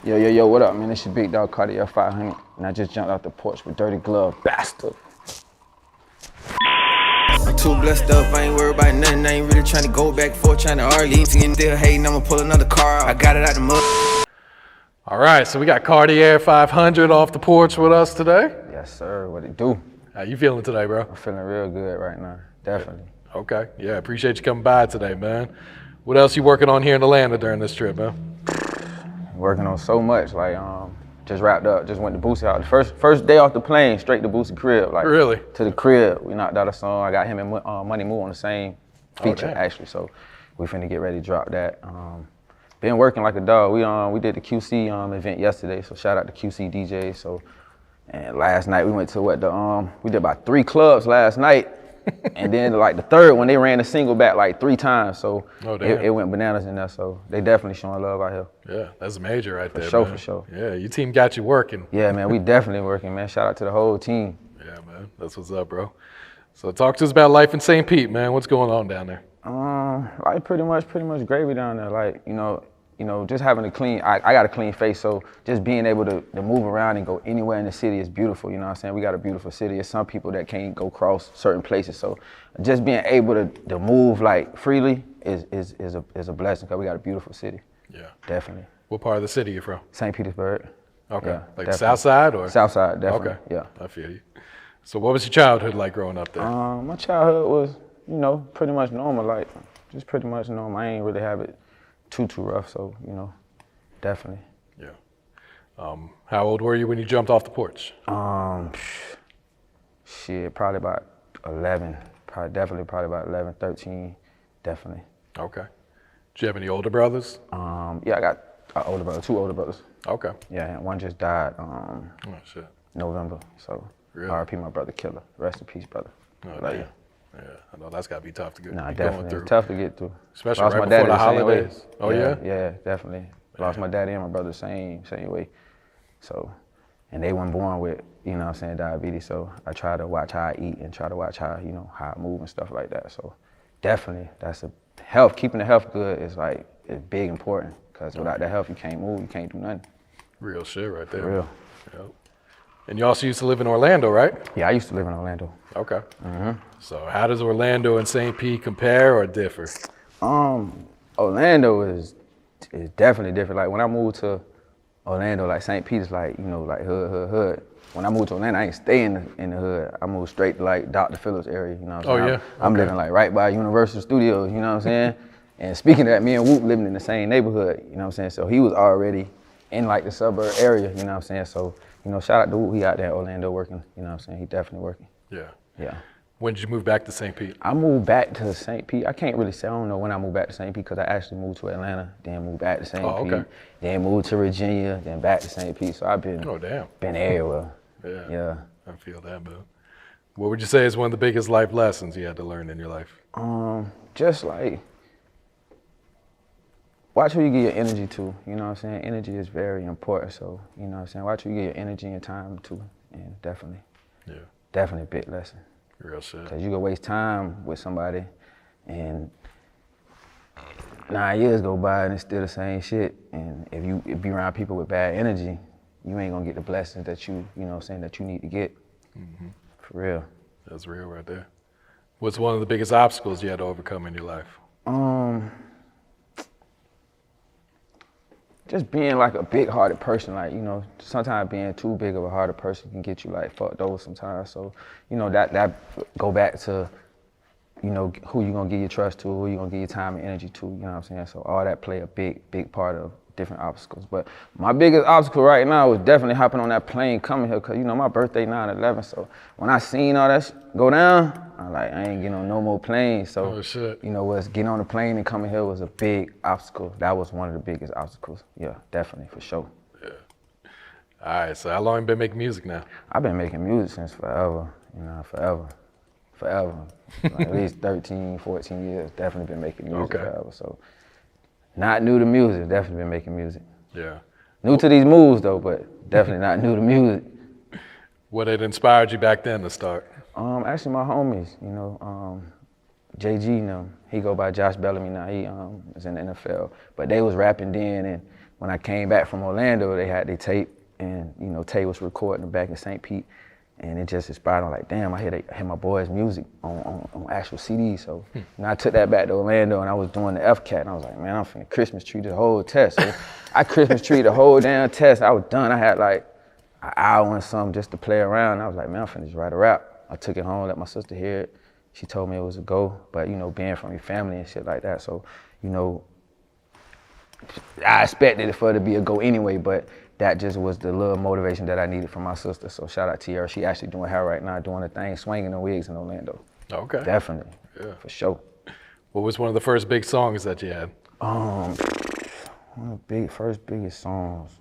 Yo, what up, man? It's your big dog Cartier 500, and I just jumped out the porch with dirty glove, bastard. I'm too blessed up, I ain't worried about nothing. I ain't really trying to go back and forth, trying to argue. Still hating, I'ma pull another car out. I got it out the mud. All right, so we got Cartier 500 off the porch with us today. Yes, sir. What it do? How you feeling today, bro? I'm feeling real good right now. Definitely. Okay, yeah, appreciate you coming by today, man. What else you working on here in Atlanta during this trip, man? Working on so much, like just wrapped up, just went to Boosie out. The first day off the plane, straight to Boosie crib. Like really? To the crib. We knocked out a song. I got him and Money Mook on the same feature actually. So we finna get ready to drop that. Been working like a dog. We did the QC event yesterday, so shout out to QC DJ. So and last night we went to we did about 3 clubs last night. And then like the third one, they ran the single back like 3 times. So it went bananas in there. So they definitely showing love out here. Yeah, that's major right there, For man. sure. Yeah, your team got you working. Yeah, man, we definitely working, man. Shout out to the whole team. Yeah, man, that's what's up, bro. So talk to us about life in St. Pete, man. What's going on down there? Like pretty much gravy down there. Like, you know, just having a clean, I got a clean face, so just being able to move around and go anywhere in the city is beautiful, you know what I'm saying? We got a beautiful city. There's some people that can't go cross certain places, so just being able to move like freely is a blessing, because we got a beautiful city. Yeah. Definitely. What part of the city you from? St. Petersburg. Okay, yeah, like definitely. South Side or? South Side, definitely, okay. Yeah. I feel you. So what was your childhood like growing up there? My childhood was, you know, pretty much normal, like just pretty much normal. I ain't really have it too rough, so, you know. Definitely. Yeah. How old were you when you jumped off the porch? Shit, probably about 11. Probably about 11, 13, definitely. Okay. Do you have any older brothers? Yeah, I got an older brother, 2 older brothers. Okay. Yeah, and one just died oh, shit. November, so really? RIP my brother Killer. Rest in peace, brother. Oh, like, yeah, I know that's got to be tough to get definitely. It's tough to get through. Especially right before the holidays. Oh, yeah? Yeah, definitely. Lost my daddy and my brother the same way. So, and they weren't born with, you know what I'm saying, diabetes. So I try to watch how I eat and try to watch how, you know, how I move and stuff like that. So definitely, that's keeping the health good is like, it's big important. Because without that health, you can't move, you can't do nothing. Real shit right there. For real. Yep. And you also used to live in Orlando, right? Yeah, I used to live in Orlando. Okay. So how does Orlando and St. Pete compare or differ? Orlando is definitely different. Like when I moved to Orlando, like St. Peter's, like, you know, like hood. When I moved to Orlando, I ain't stay in the hood. I moved straight to like Dr. Phillips area, you know what I'm saying? I'm living like right by Universal Studios, you know what I'm saying? And speaking of that, me and Whoop living in the same neighborhood, you know what I'm saying? So he was already in like the suburb area, you know what I'm saying? So, you know, shout out to Whoop, he out there in Orlando working, you know what I'm saying? He definitely working. Yeah. Yeah. When did you move back to St. Pete? I moved back to St. Pete. I can't really say, I don't know when I moved back to St. Pete, because I actually moved to Atlanta, then moved back to St. Pete, then moved to Virginia, then back to St. Pete. So I've been everywhere. Yeah. I feel that, man. What would you say is one of the biggest life lessons you had to learn in your life? Just like, watch who you give your energy to, you know what I'm saying? Energy is very important, so, you know what I'm saying? Watch who you give your energy and time to, and definitely a big lesson. Real shit. Because you can waste time with somebody and 9 years go by and it's still the same shit. And if you be around people with bad energy, you ain't gonna get the blessings that you know what I'm saying, that you need to get. For real. That's real right there. What's one of the biggest obstacles you had to overcome in your life? Just being like a big-hearted person, like, you know, sometimes being too big of a hearted person can get you like fucked over sometimes. So, you know, that go back to, you know, who you gonna give your trust to, who you gonna give your time and energy to, you know what I'm saying? So all that play a big part of different obstacles. But my biggest obstacle right now was definitely hopping on that plane coming here, because, you know, my birthday 9/11, so when I seen all that go down, I'm like, I ain't getting on no more planes. So, you know, getting on the plane and coming here was a big obstacle. That was one of the biggest obstacles. Yeah, definitely, for sure. Yeah. All right, so how long you been making music now? I've been making music since forever, you know, forever. Like at least 13, 14 years, definitely been making music forever. So, not new to music, definitely been making music. Yeah. New to these moves though, but definitely not new to music. What had inspired you back then to start? Actually my homies, you know, JG, he go by Josh Bellamy now, he is in the NFL. But they was rapping then, and when I came back from Orlando, they had their tape, and you know, Tay was recording back in St. Pete, and it just inspired. I'm like, damn, I hear my boys' music on actual CDs. So you know, I took that back to Orlando, and I was doing the FCAT, and I was like, man, I'm finna Christmas tree the whole test. So I Christmas tree the whole damn test. I was done. I had like an hour and something just to play around. And I was like, man, I'm finna just write a rap. I took it home, let my sister hear it. She told me it was a go, but you know, being from your family and shit like that, so you know, I expected it for it to be a go anyway, but that just was the little motivation that I needed from my sister. So shout out to her. She actually doing hair right now, doing a thing, swinging the wigs in Orlando. Okay. Definitely. Yeah. For sure. What was one of the first big songs that you had? One of the first biggest songs.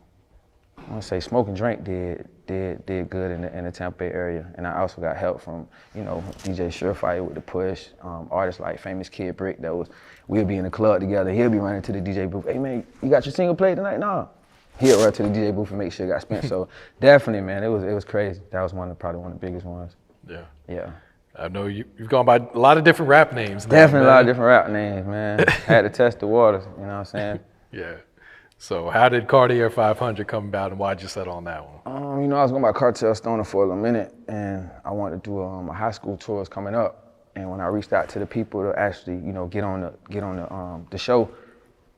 I want to say Smoke and Drink did good in the Tampa Bay area, and I also got help from, you know, DJ Surefire with the push, artists like Famous Kid Brick. We'll be in the club together. He'll be running to the DJ booth. Hey man, you got your single played tonight? Nah. He'll run to the DJ booth and make sure it got spent. So definitely, man, it was crazy. That was probably one of the biggest ones. Yeah. Yeah. I know you've gone by a lot of different rap names. Definitely a lot of different rap names, man. Had to test the waters, you know what I'm saying? Yeah. So how did Cartier 500 come about, and why'd you settle on that one? You know, I was going by Cartel Stoner for a little minute, and I wanted to do my high school tours coming up. And when I reached out to the people to actually, you know, get on the show,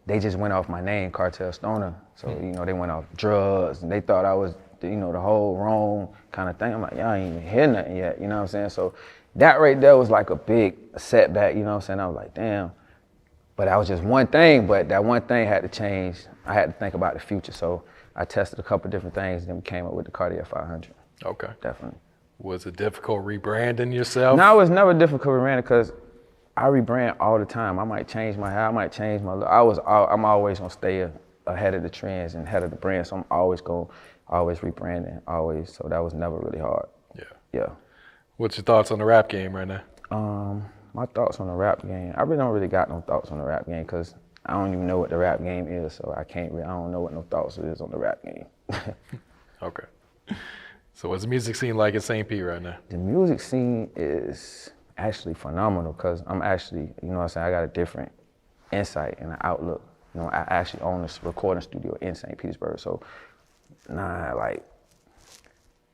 they just went off my name, Cartel Stoner. So you know, they went off drugs, and they thought I was, you know, the whole wrong kind of thing. I'm like, y'all ain't even hear nothing yet, you know what I'm saying? So that right there was like a big setback, you know what I'm saying? I was like, damn. But that was just one thing, but that one thing had to change. I had to think about the future, so I tested a couple different things, and then we came up with the Cartier 500. Okay. Definitely. Was it difficult rebranding yourself? No, it was never difficult rebranding because I rebrand all the time. I might change my hair, I might change my look. I'm always gonna stay ahead of the trends and ahead of the brand, so I'm always rebranding, always. So that was never really hard. Yeah. Yeah. What's your thoughts on the rap game right now? My thoughts on the rap game, I really don't really got no thoughts on the rap game because I don't even know what the rap game is, so I don't know what no thoughts is on the rap game. Okay. So what's the music scene like in St. Pete right now? The music scene is actually phenomenal because I'm actually, you know what I'm saying, I got a different insight and an outlook. You know, I actually own this recording studio in St. Petersburg, so like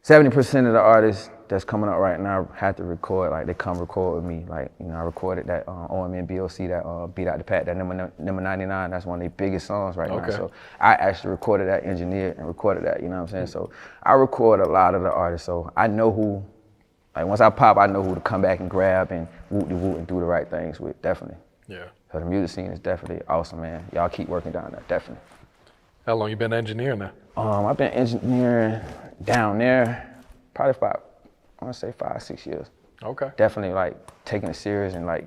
70% of the artists that's coming up right now have to record, like they come record with me. Like, you know, I recorded that OMN BOC, that Beat Out the Pack, that number 99, that's one of their biggest songs right now. So I actually recorded that, engineered and recorded that, you know what I'm saying? So I record a lot of the artists, so I know who, like once I pop, I know who to come back and grab and whoop-de-whoop and do the right things with, definitely. Yeah. So the music scene is definitely awesome, man. Y'all keep working down there, definitely. How long you been engineering now? I've been engineering down there probably about, I want to say 5-6 years. Okay. Definitely like taking it serious and like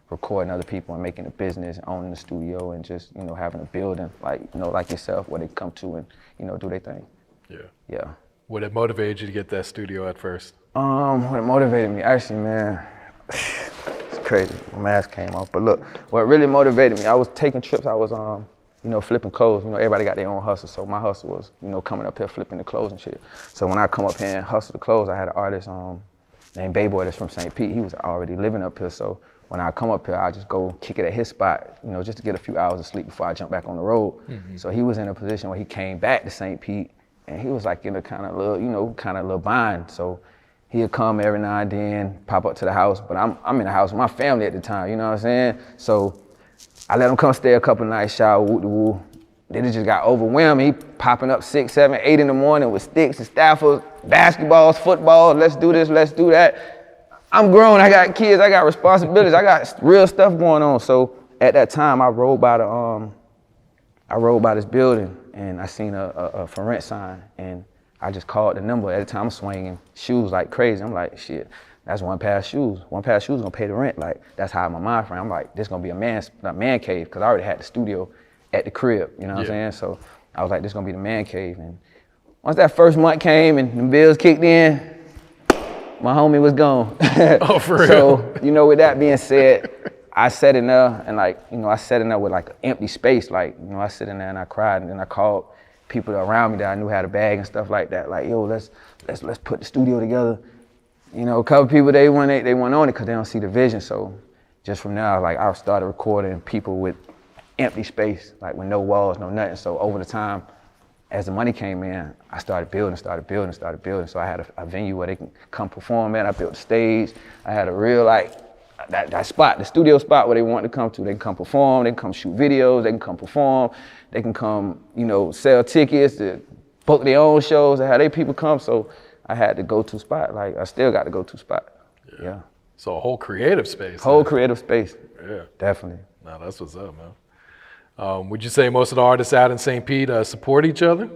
recording other people and making a business, owning the studio and just, you know, having a building like, you know, like yourself where they come to and, you know, do their thing. Yeah. Yeah. What had motivated you to get that studio at first? What motivated me, actually, man, it's crazy. My mask came off, but look, what really motivated me, I was taking trips, I was, you know, flipping clothes. You know, everybody got their own hustle, so my hustle was, you know, coming up here flipping the clothes and shit. So when I come up here and hustle the clothes, I had an artist named Bayboy that's from St. Pete. He was already living up here, so when I come up here, I just go kick it at his spot, you know, just to get a few hours of sleep before I jump back on the road. So he was in a position where he came back to St. Pete, and he was like in a kind of little, you know, little bind. So he'd come every now and then, pop up to the house, but I'm in the house with my family at the time, you know what I'm saying? So I let him come stay a couple nights, shower, woo-de-woo. Then it just got overwhelming. He popping up 6, 7, 8 in the morning with sticks and staffers, basketballs, football, let's do this, let's do that. I'm grown, I got kids, I got responsibilities, I got real stuff going on. So at that time, I rode by this building and I seen a for rent sign and I just called the number. At the time, I'm swinging shoes like crazy. I'm like, shit. That's one pair of shoes. One pair of shoes gonna pay the rent. Like, that's how my mind frame. I'm like, this gonna be a man cave, because I already had the studio at the crib, you know what I'm saying? So I was like, this gonna be the man cave. And once that first month came and the bills kicked in, my homie was gone. Oh, for real? So, you know, with that being said, I sat in there and like, you know, I sat in there with like an empty space. Like, you know, I sit in there and I cried and then I called people around me that I knew had a bag and stuff like that. Like, yo, let's put the studio together. You know, a couple people, they went on it because they don't see the vision. So just from now, like, I started recording people with empty space, like with no walls, no nothing. So over the time, as the money came in, I started building. So I had a venue where they can come perform at. I built the stage. I had a real that spot, the studio spot where they want to come to. They can come perform, they can come shoot videos, they can come perform, they can come, sell tickets, to book their own shows, and have their people come. So I had the go-to spot. Like I still got the go-to spot. Yeah. So a whole creative space. Creative space. Yeah. Definitely. No, that's what's up, man. Would you say most of the artists out in St. Pete support each other?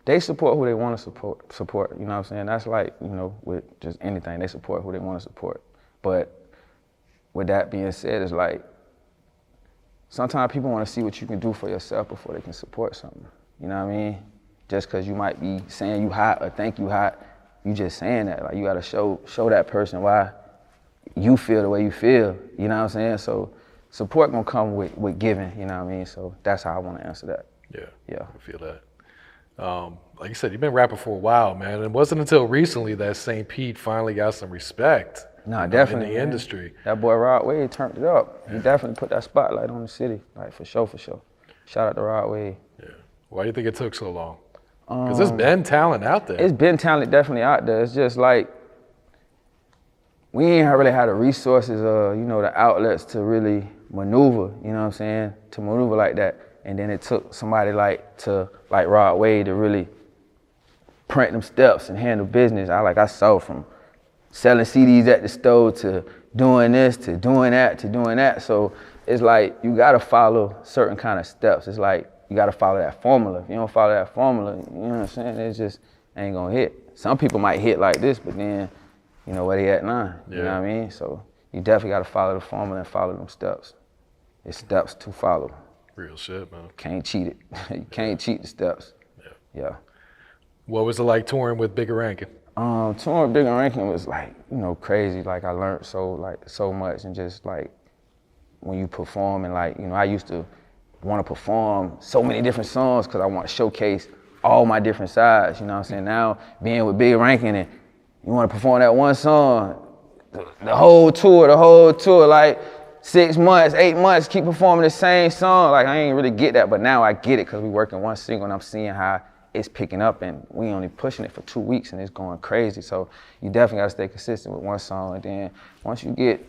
They support who they want to support, you know what I'm saying? That's like, with just anything, they support who they want to support. But with that being said, it's like, sometimes people want to see what you can do for yourself before they can support something. You know what I mean? Just because you might be saying you hot or think you hot, you just saying that. Like, you got to show that person why you feel the way you feel, you know what I'm saying? So support gonna come with giving, you know what I mean? So that's how I want to answer that. Yeah. I feel that. Like you said, you've been rapping for a while, man. It wasn't until recently that St. Pete finally got some respect. Definitely, in the industry. That boy Rod Wave turned it up. He definitely put that spotlight on the city, like for sure. Shout out to Rod Wave. Yeah. Why do you think it took so long? Because there's been talent out there. It's been talent definitely out there. It's just like, we ain't really had the resources or, the outlets to really maneuver, you know what I'm saying? To maneuver like that. And then it took somebody like Rod Wave to really print them steps and handle business. I saw from selling CDs at the store to doing this, to doing that. So it's like, you gotta follow certain kind of steps. It's like, you gotta follow that formula. If you don't follow that formula, you know what I'm saying? It just ain't gonna hit. Some people might hit like this, but then, where they at now, you know what I mean? So you definitely gotta follow the formula and follow them steps. It's steps to follow. Real shit, man. Can't cheat it. You can't cheat the steps. Yeah. What was it like touring with Bigger Rankin? Touring with Bigger Rankin was like, crazy. Like I learned so much, and just like when you perform and like, I used to want to perform so many different songs because I want to showcase all my different sides, you know what I'm saying? Now being with Bigger Rankin and you want to perform that one song, the whole tour, like 6 months, 8 months, keep performing the same song. Like, I ain't really get that, but now I get it because we working one single and I'm seeing how it's picking up, and we only pushing it for 2 weeks and it's going crazy. So you definitely gotta stay consistent with one song, and then once you get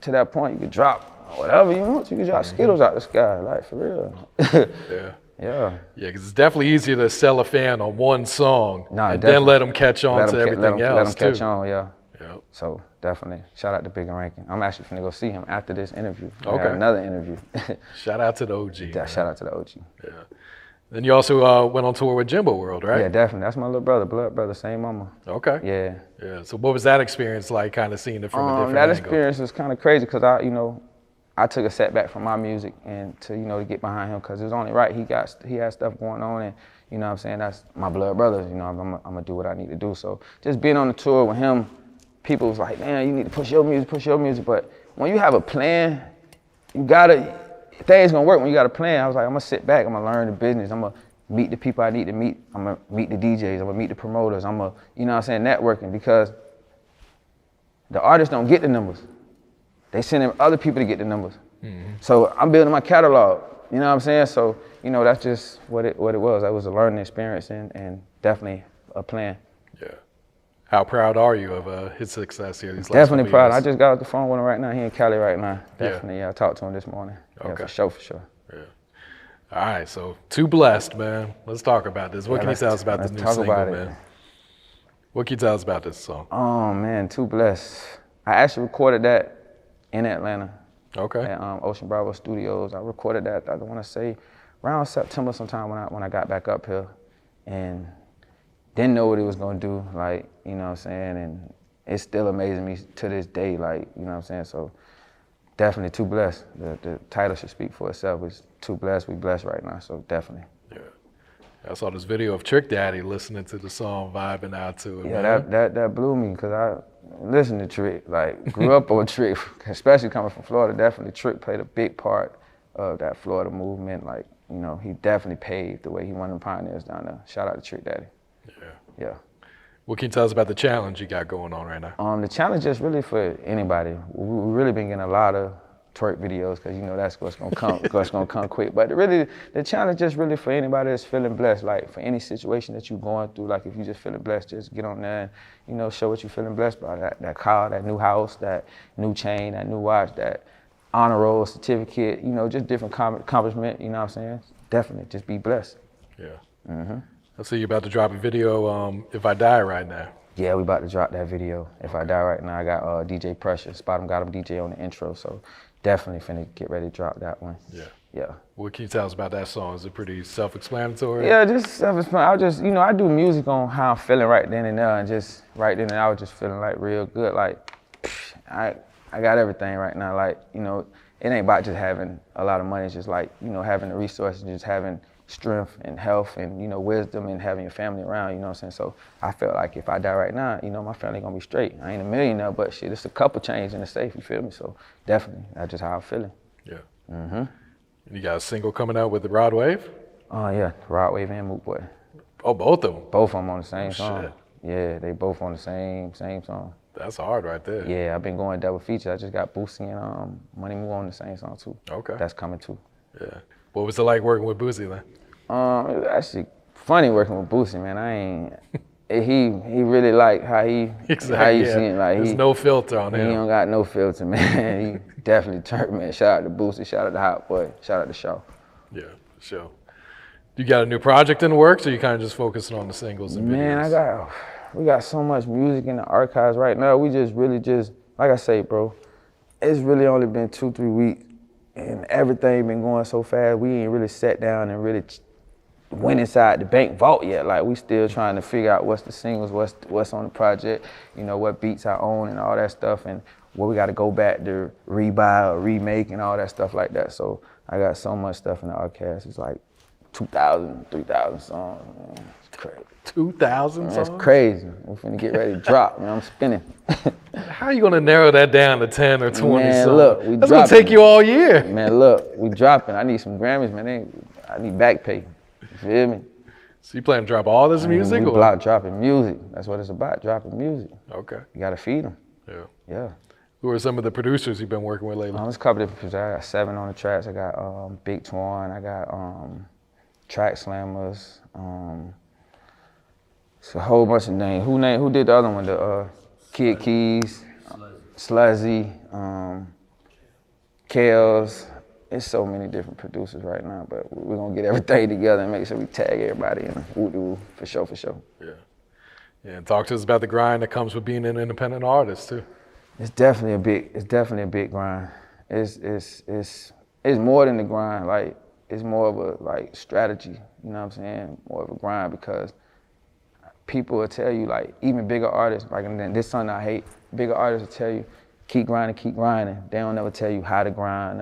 to that point, you can drop whatever you want. You can drop Skittles out the sky, like for real. Yeah, because it's definitely easier to sell a fan on one song and then let them catch on to everything else, let them catch too. on, yeah. So definitely, shout out to Bigger Rankin. I'm actually finna go see him after this interview. I got another interview. Shout out to the OG. Shout out to the OG. Yeah. Then you also went on tour with Jimbo World, right? Yeah, definitely. That's my little brother, blood brother, same mama. Okay. Yeah. So what was that experience like, kind of seeing it from a different that angle? experience was kind of crazy because I took a setback from my music and to get behind him because it was only right. He had stuff going on, and you know what I'm saying, that's my blood brother. I'm gonna do what I need to do. So just being on the tour with him, people was like, man, you need to push your music. But when you have a plan, things gonna work when you got a plan. I was like, I'm gonna sit back, I'm gonna learn the business, I'm gonna meet the people I need to meet, I'm gonna meet the DJs, I'm gonna meet the promoters, I'm gonna, networking, because the artists don't get the numbers. They send in other people to get the numbers. Mm-hmm. So I'm building my catalog, you know what I'm saying? So, that's just what it was. That was a learning experience and definitely a plan. Yeah. How proud are you of his success here these last Definitely proud. years? I just got off the phone with him right now. He in Cali right now. Definitely, I talked to him this morning. Okay. Yeah, for sure. Yeah. All right, so Too Blessed, man. Let's talk about this. What can you tell us about this new single, man? What can you tell us about this song? Oh, man, Too Blessed. I actually recorded that in Atlanta. Okay. At Ocean Bravo Studios. I recorded that, I want to say, around September sometime when I got back up here. And didn't know what it was gonna do, like, you know what I'm saying? And it's still amazing me to this day, like, you know what I'm saying? So definitely Too Blessed. The title should speak for itself. It's Too Blessed, we blessed right now, so definitely. Yeah. I saw this video of Trick Daddy listening to the song, vibing out to it. Yeah, man. that blew me, because I listened to Trick, like, grew up on Trick, especially coming from Florida. Definitely Trick played a big part of that Florida movement. Like, he definitely paved the way. He one of the pioneers down there. Shout out to Trick Daddy. Yeah. What can you tell us about the challenge you got going on right now? The challenge is really for anybody. We've really been getting a lot of twerk videos, because you know that's what's gonna come, what's gonna come quick. But really, the challenge just really for anybody that's feeling blessed, like for any situation that you're going through, like if you just feeling blessed, just get on there and, you know, show what you're feeling blessed by. That car, that new house, that new chain, that new watch, that honor roll certificate, you know, just different accomplishment, you know what I'm saying? Definitely, just be blessed. Yeah. I see you about to drop a video, If I Die right now. Yeah, we about to drop that video. If I Die right now, I got DJ Pressure, Spot 'em Got 'em DJ on the intro, so definitely finna get ready to drop that one. Yeah. What can you tell us about that song? Is it pretty self-explanatory? Yeah, just self-explanatory. I just, you know, I do music on how I'm feeling right then and there, and just right then and I was just feeling like real good. Like, I got everything right now. Like, you know, it ain't about just having a lot of money. It's just like, you know, having the resources, just having strength and health and, you know, wisdom and having your family around, you know what I'm saying? So I felt like if I die right now, you know, my family gonna be straight. I ain't a millionaire, but shit, it's a couple chains in the safe, you feel me? So definitely, that's just how I'm feeling. Yeah. And you got a single coming out with the Rod Wave? Oh yeah, Rod Wave and Mook Boy. Oh, both of them? Both of them on the same song. Shit. Yeah, they both on the same song. That's hard right there. Yeah, I've been going double feature. I just got Boosie and Money Moore on the same song too. Okay. That's coming too. Yeah. What was it like working with Boosie then? It was actually funny working with Boosie, man. He really like how he see it. Like there's no filter on him. He don't got no filter, man. He definitely turned, man. Shout out to Boosie, shout out to Hot Boy, shout out to Shaw. Yeah, sure. You got a new project in the works, or you kind of just focusing on the singles and videos? Man, we got so much music in the archives right now. We just really like I say, bro, it's really only been 2-3 weeks, and everything been going so fast. We ain't really sat down and really went inside the bank vault yet. Like, we still trying to figure out what's the singles, what's on the project, you know, what beats I own and all that stuff, and what we got to go back to rebuy or remake and all that stuff like that. So I got so much stuff in the archives. It's like 2,000, 3,000 songs, man. It's crazy. 2,000 songs? That's crazy. We're finna get ready to drop, man. I'm spinning. How are you gonna narrow that down to 10 or 20 man, songs? Look, that's gonna take you all year. Man, look, we dropping. I need some Grammys, man. I need back pay. You feel me? So you plan to drop all this music? We block dropping music. That's what it's about, dropping music. Okay. You gotta feed them. Yeah. Who are some of the producers you've been working with lately? There's a couple different producers. I got 7 on the tracks. I got Big Twan. I got Track Slammers. It's a whole bunch of names. Who did the other one? The Kid Keys, Sluzzy, Kels. It's so many different producers right now, but we're gonna get everything together and make sure we tag everybody in. Woo-doo, for sure. Yeah, and talk to us about the grind that comes with being an independent artist too. It's definitely a big grind. It's more than the grind. Like, it's more of a strategy. You know what I'm saying? More of a grind, because people will tell you, like, even bigger artists, like, and this something I hate, bigger artists will tell you, keep grinding. They don't ever tell you how to grind.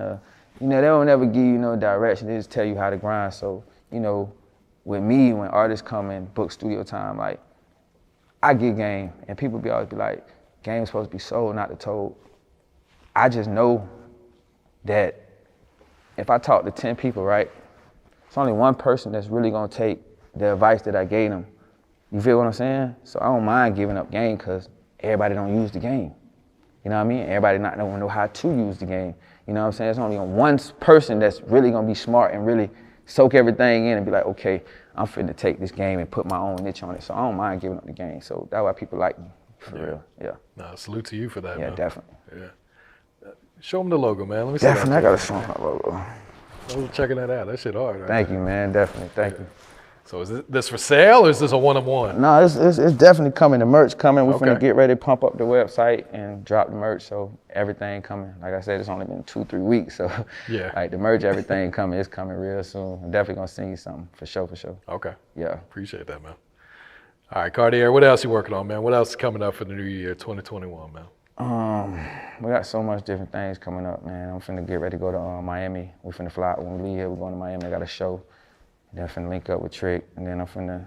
You know, they don't ever give you no direction. They just tell you how to grind. So, you know, with me, when artists come and book studio time, like, I get game, and people always be like, game's supposed to be sold, not the told. I just know that if I talk to 10 people, right, it's only one person that's really gonna take the advice that I gave them. You feel what I'm saying? So I don't mind giving up game, because everybody don't use the game. You know what I mean? Everybody not don't know how to use the game. You know what I'm saying? There's only one person that's really gonna be smart and really soak everything in and be like, okay, I'm finna take this game and put my own niche on it. So I don't mind giving up the game. So that's why people like me, for real. Yeah. No, salute to you for that, man. Yeah, definitely. Yeah. Show them the logo, man. Let me see. Definitely, I gotta show them my logo. I was checking that out. That shit hard. Right? Thank you, man. Definitely. Thank you. So is this for sale, or is this a one-on-one? No, it's definitely coming. The merch coming. We're finna get ready to pump up the website and drop the merch. So everything coming. Like I said, it's only been 2-3 weeks. So yeah, like the merch, everything coming. It's coming real soon. I'm definitely gonna send you something for sure. Okay. Yeah. Appreciate that, man. All right, Cartier, what else you working on, man? What else is coming up for the new year, 2021, man? We got so much different things coming up, man. I'm finna get ready to go to Miami. We're finna fly out when we leave here. We're going to Miami. I got a show. Then I'm finna link up with Trick, and then I'm finna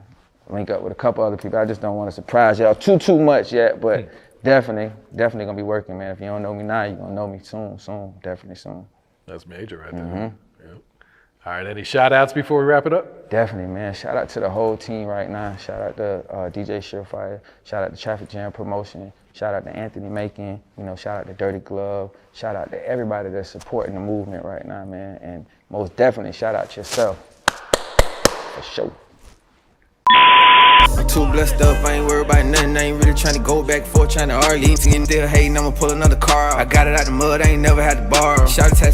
link up with a couple other people. I just don't want to surprise y'all too much yet, but definitely gonna be working, man. If you don't know me now, you're gonna know me soon, definitely soon. That's major right there. Yeah. All right, any shout outs before we wrap it up? Definitely, man. Shout out to the whole team right now. Shout out to DJ Surefire. Shout out to Traffic Jam Promotion. Shout out to Anthony Macon. You know, shout out to Dirty Glove. Shout out to everybody that's supporting the movement right now, man. And most definitely, shout out to yourself. For sure. I'm too blessed up, I ain't worried about nothing. I ain't really trying to go back and forth, trying to argue. Still hating, I'ma pull another car out. I got it out the mud, I ain't never had to borrow. Shout out to